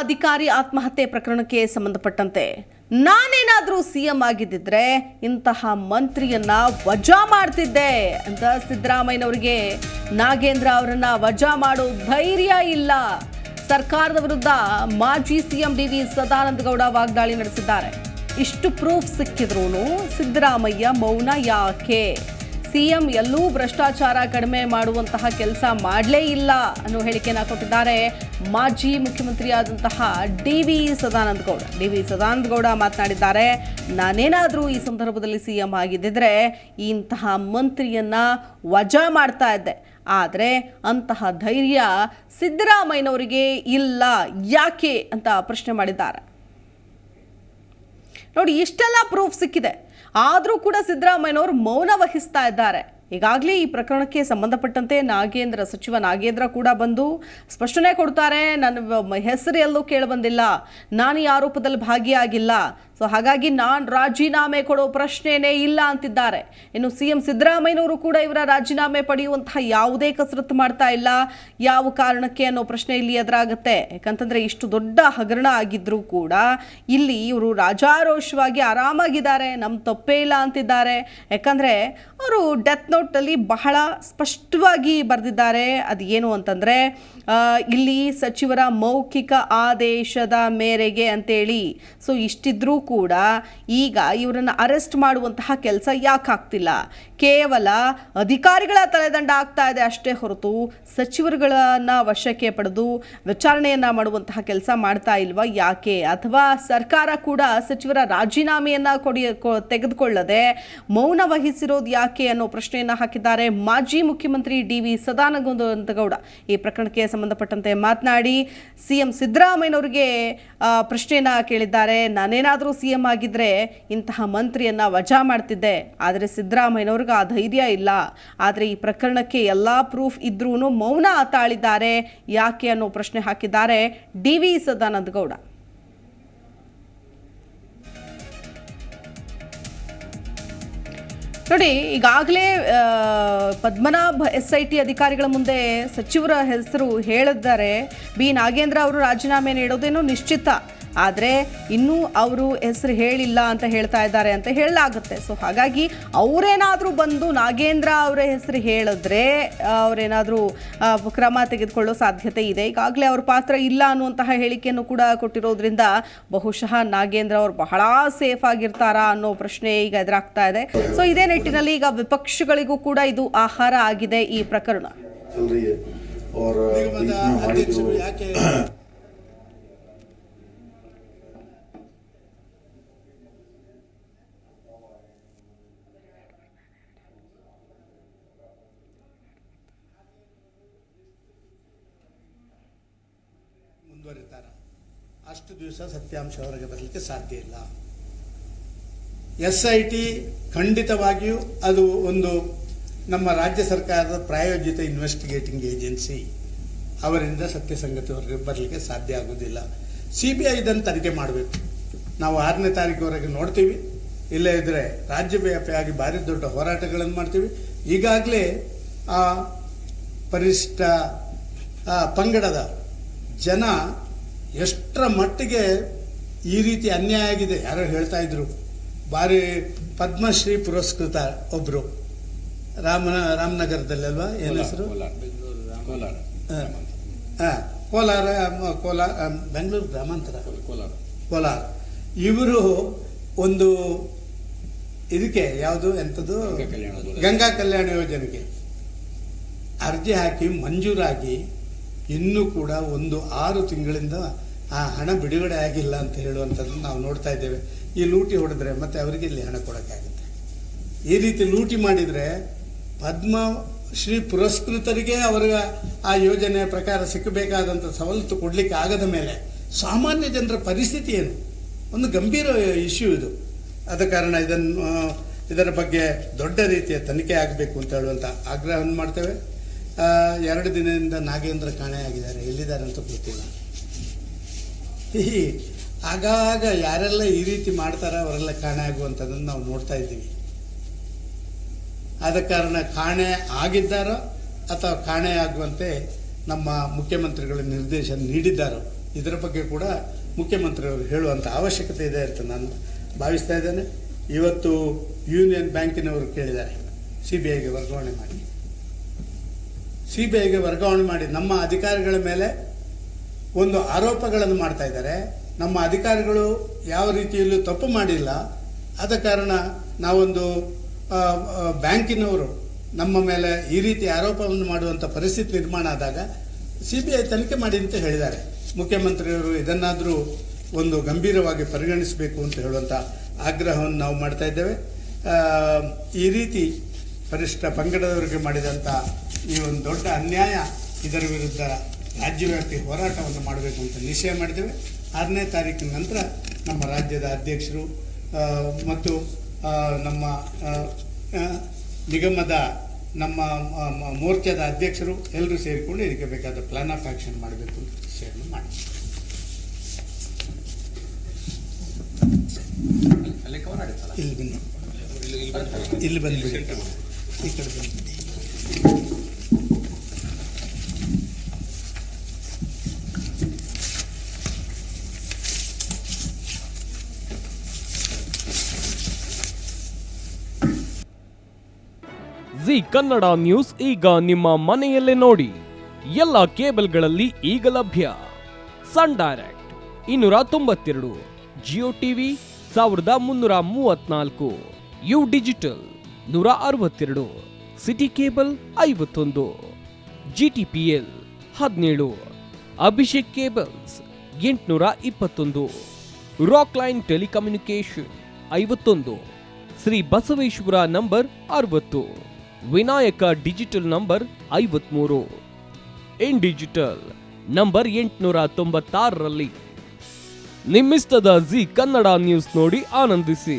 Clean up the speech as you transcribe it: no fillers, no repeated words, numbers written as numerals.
ಅಧಿಕಾರಿ ಆತ್ಮಹತ್ಯೆ ಪ್ರಕರಣಕ್ಕೆ ಸಂಬಂಧಪಟ್ಟಂತೆ ನಾನೇನಾದರೂ ಸಿಎಂ ಆಗಿದ್ದಿದ್ರೆ ಇಂತಹ ಮಂತ್ರಿಯನ್ನ ವಜಾ ಮಾಡ್ತಿದ್ದೆ ಅಂತ ಸಿದ್ದರಾಮಯ್ಯನವರಿಗೆ ನಾಗೇಂದ್ರ ಅವರನ್ನ ವಜಾ ಮಾಡೋ ಧೈರ್ಯ ಇಲ್ಲ. ಸರ್ಕಾರದ ವಿರುದ್ಧ ಮಾಜಿ CM D V Sadananda Gowda ವಾಗ್ದಾಳಿ ನಡೆಸಿದ್ದಾರೆ. ಇಷ್ಟು ಪ್ರೂಫ್ ಸಿಕ್ಕಿದ್ರೂ ಸಿದ್ದರಾಮಯ್ಯ ಮೌನ ಯಾಕೆ? ಸಿಎಂ ಎಲ್ಲೂ ಭ್ರಷ್ಟಾಚಾರ ಕಡಿಮೆ ಮಾಡುವಂತಹ ಕೆಲಸ ಮಾಡಲೇ ಇಲ್ಲ ಅನ್ನೋ ಹೇಳಿಕೆಯನ್ನು ಕೊಟ್ಟಿದ್ದಾರೆ ಮಾಜಿ ಮುಖ್ಯಮಂತ್ರಿಯಾದಂತಹ ಡಿ ವಿ ಸದಾನಂದ ಗೌಡ ಮಾತನಾಡಿದ್ದಾರೆ. ನಾನೇನಾದರೂ ಈ ಸಂದರ್ಭದಲ್ಲಿ ಸಿಎಂ ಆಗಿದ್ದಿದ್ರೆ ಇಂತಹ ಮಂತ್ರಿಯನ್ನ ವಜಾ ಮಾಡ್ತಾ ಇದ್ದೆ. ಆದರೆ ಅಂತಹ ಧೈರ್ಯ ಸಿದ್ದರಾಮಯ್ಯನವರಿಗೆ ಇಲ್ಲ. ಯಾಕೆ ಅಂತ ಪ್ರಶ್ನೆ ಮಾಡಿದ್ದಾರೆ. ನೋಡಿ, ಇಷ್ಟೆಲ್ಲ ಪ್ರೂಫ್ ಸಿಕ್ಕಿದೆ, ಆದರೂ ಕೂಡ ಸಿದ್ದರಾಮಯ್ಯನವರು ಮೌನ ವಹಿಸ್ತಾ ಇದ್ದಾರೆ. ಈಗಾಗಲೇ ಈ ಪ್ರಕರಣಕ್ಕೆ ಸಂಬಂಧಪಟ್ಟಂತೆ ಸಚಿವ ನಾಗೇಂದ್ರ ಕೂಡ ಬಂದು ಸ್ಪಷ್ಟನೆ ಕೊಡ್ತಾರೆ. ನನ್ನ ಹೆಸರು ಎಲ್ಲೂ ಕೇಳಿಬಂದಿಲ್ಲ, ನಾನು ಈ ಆರೋಪದಲ್ಲಿ ಭಾಗಿಯಾಗಿಲ್ಲ, ಸೊ ಹಾಗಾಗಿ ನಾನು ರಾಜೀನಾಮೆ ಕೊಡೋ ಪ್ರಶ್ನೆನೇ ಇಲ್ಲ ಅಂತಿದ್ದಾರೆ. ಇನ್ನು ಸಿಎಂ ಸಿದ್ದರಾಮಯ್ಯನವರು ಕೂಡ ಇವರ ರಾಜೀನಾಮೆ ಪಡೆಯುವಂತಹ ಯಾವುದೇ ಕಸರತ್ತು ಮಾಡ್ತಾ ಇಲ್ಲ. ಯಾವ ಕಾರಣಕ್ಕೆ ಅನ್ನೋ ಪ್ರಶ್ನೆ ಇಲ್ಲಿ ಎದುರಾಗುತ್ತೆ. ಯಾಕಂತಂದ್ರೆ ಇಷ್ಟು ದೊಡ್ಡ ಹಗರಣ ಆಗಿದ್ರೂ ಕೂಡ ಇಲ್ಲಿ ಇವರು ರಾಜಾರೋಷವಾಗಿ ಆರಾಮಾಗಿದ್ದಾರೆ, ನಮ್ಮ ತಪ್ಪೇ ಇಲ್ಲ ಅಂತಿದ್ದಾರೆ. ಯಾಕಂದ್ರೆ ಅವರು ಡೆತ್ ನೋಟಲ್ಲಿ ಬಹಳ ಸ್ಪಷ್ಟವಾಗಿ ಬರೆದಿದ್ದಾರೆ. ಅದು ಏನು ಅಂತಂದ್ರೆ ಇಲ್ಲಿ ಸಚಿವರ ಮೌಖಿಕ ಆದೇಶದ ಮೇರೆಗೆ ಅಂತೇಳಿ. ಸೊ ಇಷ್ಟಿದ್ರೂ ಕೂಡ ಈಗ ಇವರನ್ನು ಅರೆಸ್ಟ್ ಮಾಡುವಂತಹ ಕೆಲಸ ಯಾಕೆ ಆಗ್ತಿಲ್ಲ? ಕೇವಲ ಅಧಿಕಾರಿಗಳ ತಲೆದಂಡ ಆಗ್ತಾ ಇದೆ ಅಷ್ಟೇ ಹೊರತು ಸಚಿವರುಗಳನ್ನ ವಶಕ್ಕೆ ಪಡೆದು ವಿಚಾರಣೆಯನ್ನ ಮಾಡುವಂತಹ ಕೆಲಸ ಮಾಡ್ತಾ ಇಲ್ವಾ? ಯಾಕೆ? ಅಥವಾ ಸರ್ಕಾರ ಕೂಡ ಸಚಿವರ ರಾಜೀನಾಮೆಯನ್ನ ತೆಗೆದುಕೊಳ್ಳದೆ ಮೌನ ವಹಿಸಿರೋದು ಯಾಕೆ ಅನ್ನೋ ಪ್ರಶ್ನೆಯನ್ನ ಹಾಕಿದ್ದಾರೆ ಮಾಜಿ ಮುಖ್ಯಮಂತ್ರಿ ಡಿ ವಿ ಸದಾನಂದ ಗೌಡ. ಈ ಪ್ರಕರಣಕ್ಕೆ ಸಂಬಂಧಪಟ್ಟಂತೆ ಮಾತನಾಡಿ ಸಿಎಂ ಸಿದ್ದರಾಮಯ್ಯನವರಿಗೆ ಪ್ರಶ್ನೆಯನ್ನ ಕೇಳಿದ್ದಾರೆ. ನಾನೇನಾದರೂ ಸಿಎಂ ಆಗಿದ್ರೆ ಇಂತಹ ಮಂತ್ರಿಯನ್ನ ವಜಾ ಮಾಡ್ತಿದ್ದೆ, ಆದರೆ ಸಿದ್ದರಾಮಯ್ಯನವ್ರಿಗೆ ಆ ಧೈರ್ಯ ಇಲ್ಲ. ಆದರೆ ಈ ಪ್ರಕರಣಕ್ಕೆ ಎಲ್ಲಾ ಪ್ರೂಫ್ ಇದ್ರೂ ಮೌನ ತಾಳಿದ್ದಾರೆ. ಯಾಕೆ ಅನ್ನೋ ಪ್ರಶ್ನೆ ಹಾಕಿದ್ದಾರೆ ಡಿ ವಿ ಸದಾನಂದ ಗೌಡ. ನೋಡಿ, ಈಗಾಗಲೇ ಪದ್ಮನಾಭ SIT ಅಧಿಕಾರಿಗಳ ಮುಂದೆ ಸಚಿವರ ಹೆಸರು ಹೇಳಿದ್ದಾರೆ. ಬಿ ನಾಗೇಂದ್ರ ಅವರು ರಾಜೀನಾಮೆ ನೀಡೋದೇನೋ ನಿಶ್ಚಿತ, ಆದರೆ ಇನ್ನೂ ಅವರು ಹೆಸರು ಹೇಳಿಲ್ಲ ಅಂತ ಹೇಳ್ತಾ ಇದ್ದಾರೆ ಅಂತ ಹೇಳಲಾಗುತ್ತೆ. ಸೊ ಹಾಗಾಗಿ ಅವರೇನಾದರೂ ಬಂದು ನಾಗೇಂದ್ರ ಅವರ ಹೆಸರು ಹೇಳಿದ್ರೆ ಅವರೇನಾದರೂ ಕ್ರಮ ತೆಗೆದುಕೊಳ್ಳೋ ಸಾಧ್ಯತೆ ಇದೆ. ಈಗಾಗಲೇ ಅವ್ರ ಪಾತ್ರ ಇಲ್ಲ ಅನ್ನುವಂತಹ ಹೇಳಿಕೆಯನ್ನು ಕೂಡ ಕೊಟ್ಟಿರೋದ್ರಿಂದ ಬಹುಶಃ ನಾಗೇಂದ್ರ ಅವರು ಬಹಳ ಸೇಫ್ ಆಗಿರ್ತಾರಾ ಅನ್ನೋ ಪ್ರಶ್ನೆ ಈಗ ಎದುರಾಗ್ತಾ ಇದೆ. ಸೊ ಇದೇ ನಿಟ್ಟಿನಲ್ಲಿ ಈಗ ವಿಪಕ್ಷಗಳಿಗೂ ಕೂಡ ಇದು ಆಹಾರ ಆಗಿದೆ ಈ ಪ್ರಕರಣ. ಮುಂದುವರಿತಾರೆ ಅಷ್ಟು ದಿವಸ ಸತ್ಯಾಂಶ ಹೊರಗೆ ಬರಲಿಕ್ಕೆ ಸಾಧ್ಯ ಇಲ್ಲ. SIT ಖಂಡಿತವಾಗಿಯೂ ಅದು ಒಂದು ನಮ್ಮ ರಾಜ್ಯ ಸರ್ಕಾರದ ಪ್ರಾಯೋಜಿತ ಇನ್ವೆಸ್ಟಿಗೇಟಿಂಗ್ ಏಜೆನ್ಸಿ, ಅವರಿಂದ ಸತ್ಯಸಂಗತಿ ಹೊರಗೆ ಬರಲಿಕ್ಕೆ ಸಾಧ್ಯ ಆಗೋದಿಲ್ಲ. CBI ಇದನ್ನು ತನಿಖೆ ಮಾಡಬೇಕು. ನಾವು 6ನೇ ತಾರೀಕುವರೆಗೆ ನೋಡ್ತೀವಿ. ಇಲ್ಲೇ ಇದ್ರೆ ರಾಜ್ಯವ್ಯಾಪಿಯಾಗಿ ಭಾರಿ ದೊಡ್ಡ ಹೋರಾಟಗಳನ್ನು ಮಾಡ್ತೀವಿ. ಈಗಾಗಲೇ ಪರಿಶಿಷ್ಟ ಪಂಗಡದ ಜನ ಎಷ್ಟರ ಮಟ್ಟಿಗೆ ಈ ರೀತಿ ಅನ್ಯಾಯ ಆಗಿದೆ. ಯಾರೋ ಹೇಳ್ತಾ ಇದ್ರು, ಭಾರಿ ಪದ್ಮಶ್ರೀ ಪುರಸ್ಕೃತ ಒಬ್ರು ರಾಮನಗರದಲ್ಲಲ್ವಾ, ಏನು ಹೆಸರು? ಕೋಲಾರ ಬೆಂಗಳೂರು ಗ್ರಾಮಾಂತರ ಕೋಲಾರ. ಇವರು ಒಂದು ಇದಕ್ಕೆ ಯಾವುದು ಎಂಥದ್ದು ಗಂಗಾ ಕಲ್ಯಾಣ ಯೋಜನೆಗೆ ಅರ್ಜಿ ಹಾಕಿ ಮಂಜೂರಾಗಿ ಇನ್ನೂ ಕೂಡ 6 ತಿಂಗಳಿಂದ ಆ ಹಣ ಬಿಡುಗಡೆ ಆಗಿಲ್ಲ ಅಂತ ಹೇಳುವಂಥದ್ದು ನಾವು ನೋಡ್ತಾ ಇದ್ದೇವೆ. ಈ ಲೂಟಿ ಹೊಡೆದ್ರೆ ಮತ್ತೆ ಅವರಿಗೆ ಇಲ್ಲಿ ಹಣ ಕೊಡೋಕ್ಕಾಗುತ್ತೆ? ಈ ರೀತಿ ಲೂಟಿ ಮಾಡಿದರೆ ಪದ್ಮಶ್ರೀ ಪುರಸ್ಕೃತರಿಗೆ ಅವರಿಗೆ ಆ ಯೋಜನೆಯ ಪ್ರಕಾರ ಸಿಕ್ಕಬೇಕಾದಂಥ ಸವಲತ್ತು ಕೊಡಲಿಕ್ಕೆ ಆಗದ ಮೇಲೆ ಸಾಮಾನ್ಯ ಜನರ ಪರಿಸ್ಥಿತಿ ಏನು? ಒಂದು ಗಂಭೀರ ಇಶ್ಯೂ ಇದು. ಆದ ಕಾರಣ ಇದರ ಬಗ್ಗೆ ದೊಡ್ಡ ರೀತಿಯ ತನಿಖೆ ಆಗಬೇಕು ಅಂತ ಹೇಳುವಂಥ ಆಗ್ರಹವನ್ನು ಮಾಡ್ತೇವೆ. 2 ದಿನದಿಂದ ನಾಗೇಂದ್ರ ಕಾಣೆಯಾಗಿದ್ದಾರೆ, ಎಲ್ಲಿದ್ದಾರೆ ಅಂತ ಗೊತ್ತಿಲ್ಲ. ಆಗಾಗ ಯಾರೆಲ್ಲ ಈ ರೀತಿ ಮಾಡ್ತಾರ ಅವರೆಲ್ಲ ಕಾಣೆ ಆಗುವಂಥದ್ದನ್ನು ನಾವು ನೋಡ್ತಾ ಇದ್ದೀವಿ. ಆದ ಕಾರಣ ಕಾಣೆ ಆಗಿದ್ದಾರೋ ಅಥವಾ ಕಾಣೆ ಆಗುವಂತೆ ನಮ್ಮ ಮುಖ್ಯಮಂತ್ರಿಗಳು ನಿರ್ದೇಶನ ನೀಡಿದ್ದಾರೋ ಇದರ ಬಗ್ಗೆ ಕೂಡ ಮುಖ್ಯಮಂತ್ರಿಯವರು ಹೇಳುವಂಥ ಅವಶ್ಯಕತೆ ಇದೆ ಅಂತ ನಾನು ಭಾವಿಸ್ತಾ ಇದ್ದೇನೆ. ಇವತ್ತು ಯೂನಿಯನ್ ಬ್ಯಾಂಕಿನವರು ಕೇಳಿದ್ದಾರೆ CBIಗೆ ವರ್ಗಾವಣೆ ಮಾಡಿ. CBIಗೆ ವರ್ಗಾವಣೆ ಮಾಡಿ ನಮ್ಮ ಅಧಿಕಾರಿಗಳ ಮೇಲೆ ಒಂದು ಆರೋಪಗಳನ್ನು ಮಾಡ್ತಾ ಇದ್ದಾರೆ. ನಮ್ಮ ಅಧಿಕಾರಿಗಳು ಯಾವ ರೀತಿಯಲ್ಲೂ ತಪ್ಪು ಮಾಡಿಲ್ಲ, ಆದ ಕಾರಣ ನಾವೊಂದು ಬ್ಯಾಂಕಿನವರು ನಮ್ಮ ಮೇಲೆ ಈ ರೀತಿ ಆರೋಪವನ್ನು ಮಾಡುವಂಥ ಪರಿಸ್ಥಿತಿ ನಿರ್ಮಾಣ ಆದಾಗ CBI ತನಿಖೆ ಮಾಡಿ ಅಂತ ಹೇಳಿದ್ದಾರೆ. ಮುಖ್ಯಮಂತ್ರಿಯವರು ಇದನ್ನಾದರೂ ಒಂದು ಗಂಭೀರವಾಗಿ ಪರಿಗಣಿಸಬೇಕು ಅಂತ ಹೇಳುವಂಥ ಆಗ್ರಹವನ್ನು ನಾವು ಮಾಡ್ತಾ ಇದ್ದೇವೆ. ಈ ರೀತಿ ಪರಿಷ್ಠ ಪಂಗಡದವರಿಗೆ ಮಾಡಿದಂಥ ಈ ಒಂದು ದೊಡ್ಡ ಅನ್ಯಾಯ, ಇದರ ವಿರುದ್ಧ ರಾಜ್ಯವ್ಯಾಪಿ ಹೋರಾಟವನ್ನು ಮಾಡಬೇಕು ಅಂತ ನಿಶ್ಚಯ ಮಾಡಿದ್ದೇವೆ. 6ನೇ ತಾರೀಕಿನ ನಂತರ ನಮ್ಮ ರಾಜ್ಯದ ಅಧ್ಯಕ್ಷರು ಮತ್ತು ನಮ್ಮ ನಿಗಮದ ನಮ್ಮ ಮೋರ್ಚಾದ ಅಧ್ಯಕ್ಷರು ಎಲ್ಲರೂ ಸೇರಿಕೊಂಡು ಇದಕ್ಕೆ ಬೇಕಾದ ಪ್ಲಾನ್ ಆಫ್ ಆ್ಯಕ್ಷನ್ ಮಾಡಬೇಕು ಅಂತ ನಿಶ್ಚಯವನ್ನು ಮಾಡಿ. ಇಲ್ಲಿ ಬಂದ್ಬಿಡಿ, ಈ ಕಡೆ ಬಂದ್ಬಿಡಿ. ಜಿ ಕನ್ನಡ ನ್ಯೂಸ್ ಈಗ ನಿಮ್ಮ ಮನೆಯಲ್ಲೇ ನೋಡಿ. ಎಲ್ಲ ಕೇಬಲ್ಗಳಲ್ಲಿ ಈಗ ಲಭ್ಯ. Sun direct 292, Jio TV 1334, U digital 162, city cable 51, GTPL 17, Abhishek cables 821, Rockline telecommunication 51, Shri Basaveshwara number 60, Vinayaka digital number 53, in digital number 896ರಲ್ಲಿ. ನಿಮ್ಮಿಷ್ಟದ ಜಿ ಕನ್ನಡ ನ್ಯೂಸ್ ನೋಡಿ ಆನಂದಿಸಿ.